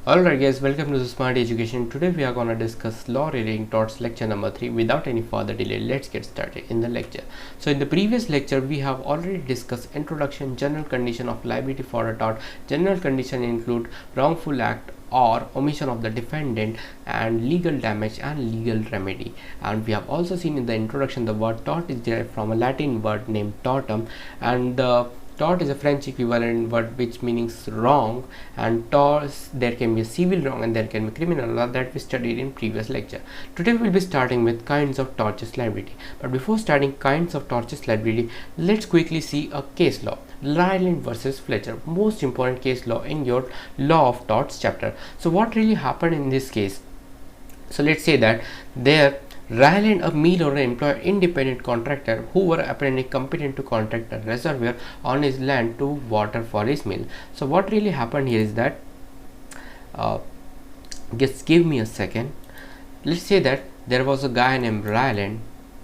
Alright guys, welcome to the Smart Education. Today we are going to discuss law relating torts lecture number 3. Without any further delay, let's get started in the lecture. So in the previous lecture we have already discussed introduction, general condition of liability for a tort. General condition include wrongful act or omission of the defendant and legal damage and legal remedy. And we have also seen in the introduction the word tort is derived from a Latin word named tortum, and the tort is a French equivalent word which means wrong, and torts, there can be a civil wrong and there can be criminal law that we studied in previous lecture. Today we will be starting with kinds of tortious liability. But before starting kinds of tortious liability, let's quickly see a case law. Ryland versus Fletcher, most important case law in your law of torts chapter. So what really happened in this case? So let's say that there Ryland, a mill owner, employed independent contractor who were apparently competent to contract a reservoir on his land to water for his mill. So what really happened here is that, just give me a second. Let's say that there was a guy named Ryland,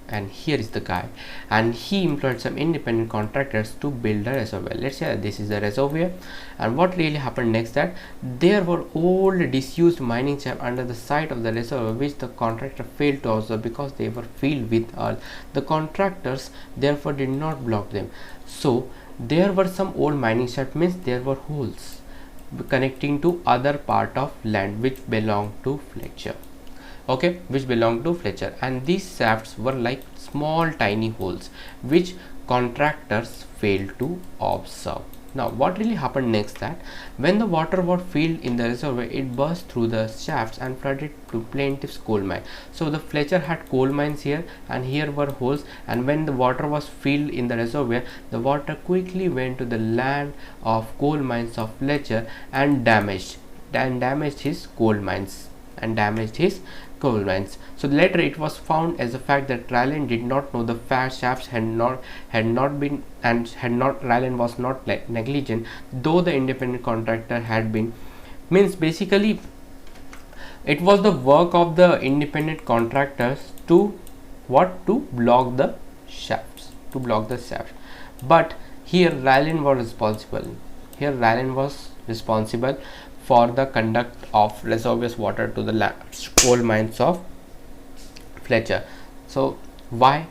and here is the guy, and he employed some independent contractors to build a reservoir. Let's say this is the reservoir, and what really happened next, that there were old disused mining shafts under the site of the reservoir which the contractor failed to observe because they were filled with earth. The contractors therefore did not block them. So there were some old mining shafts, means there were holes connecting to other part of land which belonged to Fletcher. Okay, which belonged to Fletcher, and these shafts were like small tiny holes which contractors failed to observe. Now what really happened next, that when the water was filled in the reservoir, it burst through the shafts and flooded to plaintiff's coal mine. So the Fletcher had coal mines here, and here were holes, and when the water was filled in the reservoir, the water quickly went to the land of coal mines of Fletcher and damaged his coal mines coal mines. So later it was found as a fact that Ryland did not know the shafts Ryland was not negligent, though the independent contractor had been. Means basically it was the work of the independent contractors to block the shafts, but here Ryland was responsible for the conduct of reservoirs water to the coal mines of Fletcher. So why?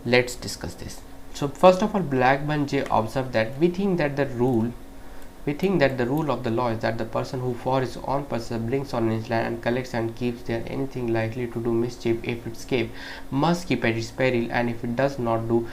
Let's discuss this. So first of all, Blackburn J observed that we think that the rule of the law is that the person who for his own purpose brings on his land and collects and keeps there anything likely to do mischief, if it escape, must keep at its peril, and if it does not do,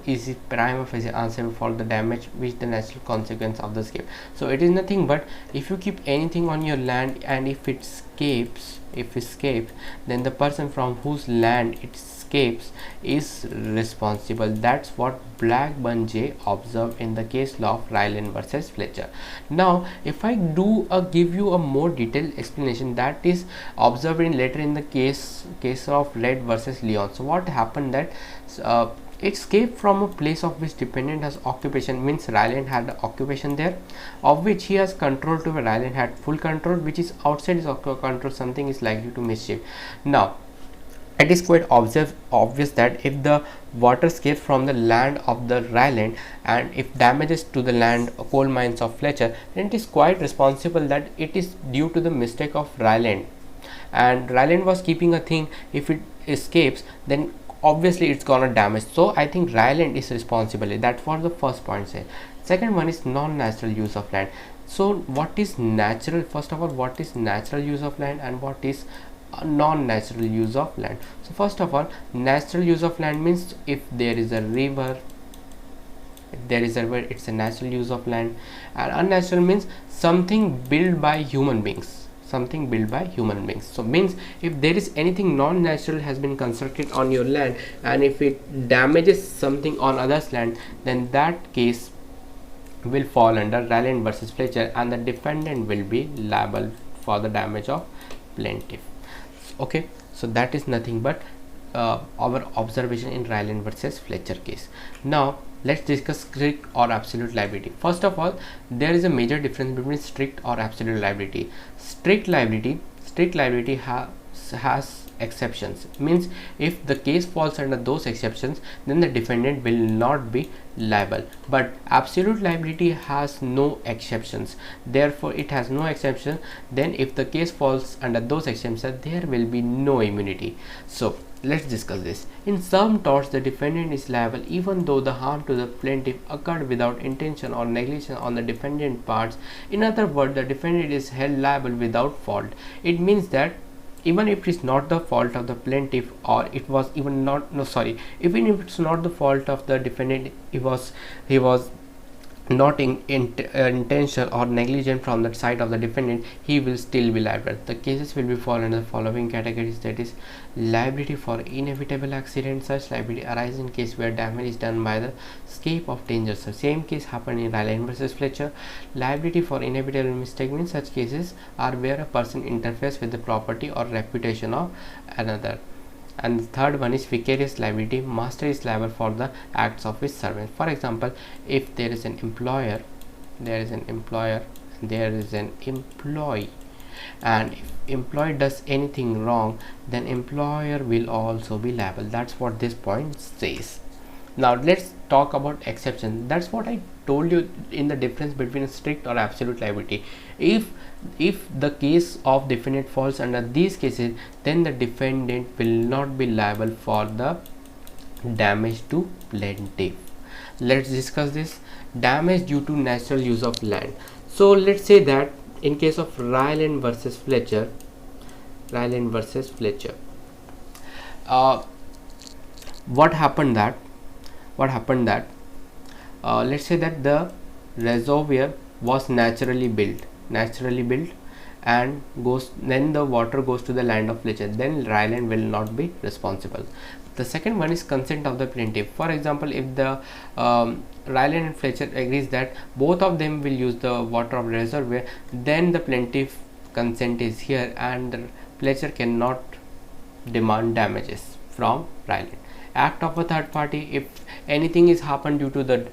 is prima facie answerable for the damage which the natural consequence of the escape. So it is nothing but, if you keep anything on your land and if it escapes, then the person from whose land it escapes is responsible. That's what Blackburn J observed in the case law of Ryland versus Fletcher. Now if I give you a more detailed explanation, that is observed in later in the case of Red versus Leon. So what happened, that it escaped from a place of which dependent has occupation, means Ryland had the occupation there of which he has control to, Ryland had full control, which is outside his control, something is likely to mischief. Now it is quite obvious that if the water escapes from the land of the Ryland and if damages to the land coal mines of Fletcher, then it is quite responsible that it is due to the mistake of Ryland, and Ryland was keeping a thing. If it escapes, then obviously it's gonna damage. So I think Ryland is responsible. That's what the first point says. Second one is non-natural use of land. So what is natural? First of all, what is natural use of land and what is non-natural use of land? So first of all, natural use of land means if there is a river, it's a natural use of land, and unnatural means something built by human beings. So means if there is anything non-natural has been constructed on your land and if it damages something on others land, then that case will fall under Ryland versus Fletcher, and the defendant will be liable for the damage of plaintiff. Okay, so that is nothing but our observation in Ryland versus Fletcher case. Now let's discuss strict or absolute liability. First of all, there is a major difference between strict or absolute liability. Strict liability has exceptions. Means if the case falls under those exceptions, then the defendant will not be liable. But absolute liability has no exceptions, therefore it has no exception. Then if the case falls under those exceptions, there will be no immunity. So let's discuss this. In some torts, the defendant is liable even though the harm to the plaintiff occurred without intention or negligence on the defendant's parts. In other words, the defendant is held liable without fault. It means that even if it is not the fault of the plaintiff, or it was even not even if it's not the fault of the defendant, he was not intentional or negligent from the side of the defendant, he will still be liable. The cases will be fall under the following categories, that is liability for inevitable accident. Such liability arises in case where damage is done by the escape of danger. So same case happened in Ryland versus Fletcher. Liability for inevitable mistake means such cases are where a person interferes with the property or reputation of another. And the third one is vicarious liability. Master is liable for the acts of his servant. For example, if there is an employer, there is an employee, and if employee does anything wrong, then employer will also be liable. That's what this point says. Now let's talk about exception. That's what I told you in the difference between a strict or absolute liability. If the case of defendant falls under these cases, then the defendant will not be liable for the damage to plaintiff. Let's discuss this. Damage due to natural use of land. So let's say that in case of Ryland versus Fletcher, what happened that let's say that the reservoir was naturally built and then the water goes to the land of Fletcher, then Ryland will not be responsible. The second one is consent of the plaintiff. For example, if the Ryland and Fletcher agrees that both of them will use the water of reservoir, then the plaintiff consent is here and Fletcher cannot demand damages from Ryland. Act of a third party, if anything is happened due to the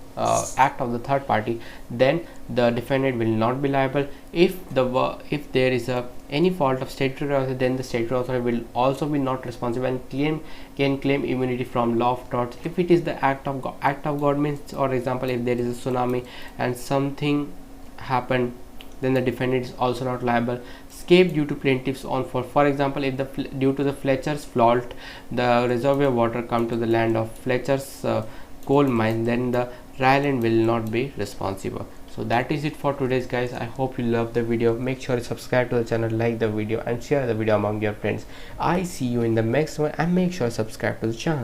act of the third party, then the defendant will not be liable. If there is any fault of statutory authority, then the statutory authority will also be not responsible and can claim immunity from law of torts. If it is the act of God means, for example, if there is a tsunami and something happened, then the defendant is also not liable. Escape due to plaintiff's own fault. For example, if due to the Fletcher's fault the reservoir water come to the land of Fletcher's coal mine, then the Ryland will not be responsible. So that is it for today's guys. I hope you love the video. Make sure you subscribe to the channel, like the video and share the video among your friends. I see you in the next one, and make sure you subscribe to the channel.